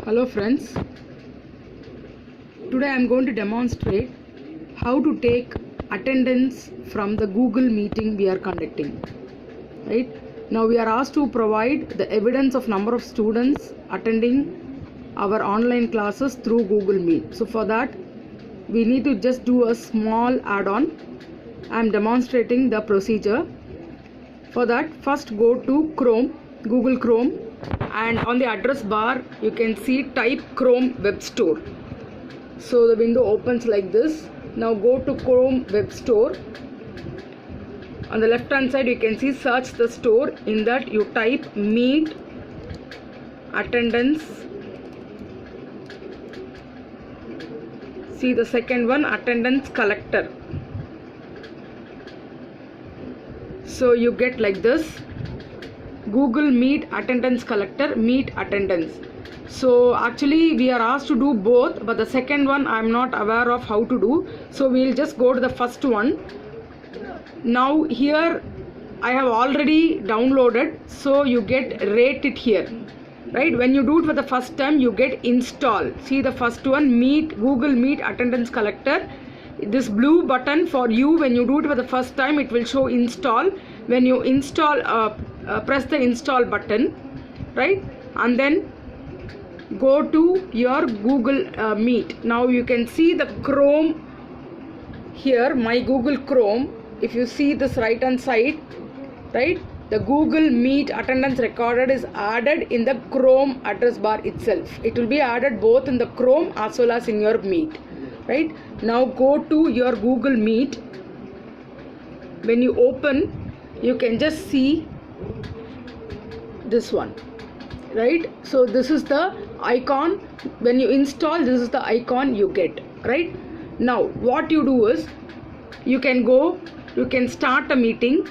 Hello friends, today I am going to demonstrate how to take attendance from the Google meeting we are conducting. Right now we are asked to provide the evidence of number of students attending our online classes through Google Meet. So for that we need to just do a small add-on. I am demonstrating the procedure. For that, first go to Chrome, Google Chrome, and on the address bar you can see type Chrome Web Store. So the window opens like this. Now go to Chrome Web Store. On the left hand side you can see search the store. In that you type Meet Attendance. See the second one, Attendance Collector. So you get like this, Google Meet Attendance Collector, Meet Attendance. So actually we are asked to do both, but the second one I am not aware of how to do. So we will just go to the first one. Now here I have already downloaded, so you get rate it here. Right, when you do it for the first time you get install. See the first one, Meet Google Meet Attendance Collector. This blue button for you, when you do it for the first time it will show install. When you install, press the install button, right, and then go to your Google Meet. Now you can see the Chrome here, my Google Chrome. If you see this right hand side, right, the Google Meet attendance recorded is added in the Chrome address bar itself. It will be added both in the Chrome as well as in your Meet. Right, now go to your Google Meet. When you open, you can just see this one, right? So this is the icon. When you install, this is the icon you get. Right, now what you do is you can go, you can start a meeting.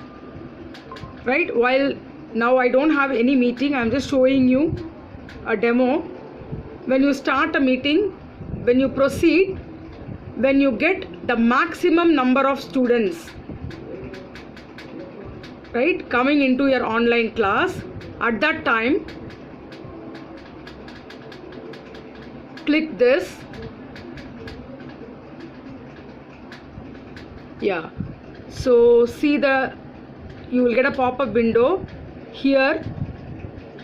Right, while now I don't have any meeting, I'm just showing you a demo. When you start a meeting, when you proceed, when you get the maximum number of students, right, coming into your online class, at that time click this. Yeah, so see you will get a pop-up window. Here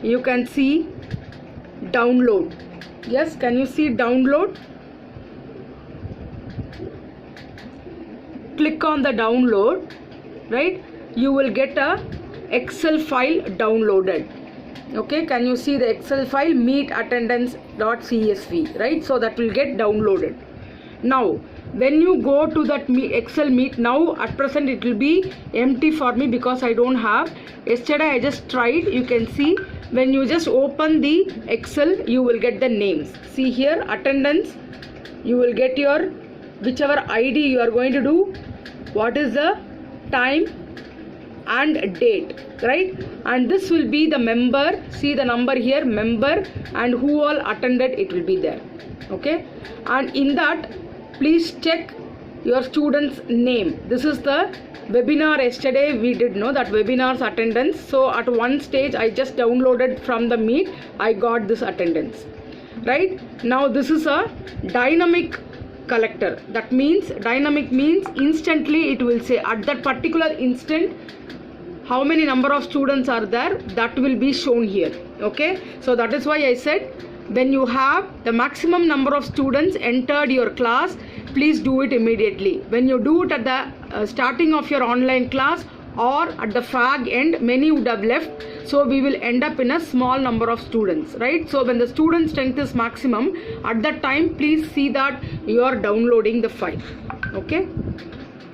you can see download. Yes, can you see download? Click on the download, right, you will get a Excel file downloaded. Okay, can you see the Excel file, meetattendance.csv, right? So that will get downloaded. Now when you go to that Excel Meet, now at present it will be empty for me because I don't have. Yesterday I just tried. You can see when you just open the Excel, you will get the names. See here, attendance, you will get your whichever ID you are going to do, what is the time and date, right? And this will be the member. See the number here, member, and who all attended, it will be there. Okay, and in that please check your student's name. This is the webinar. Yesterday we did know that webinar's attendance. So at one stage I just downloaded from the Meet, I got this attendance. Right, now this is a dynamic collector. That means dynamic means instantly it will say at that particular instant how many number of students are there, that will be shown here. Okay, so that is why I said when you have the maximum number of students entered your class, please do it immediately. When you do it at the starting of your online class or at the fag end, many would have left, so we will end up in a small number of students, right? So when the student strength is maximum, at that time please see that you are downloading the file. Okay.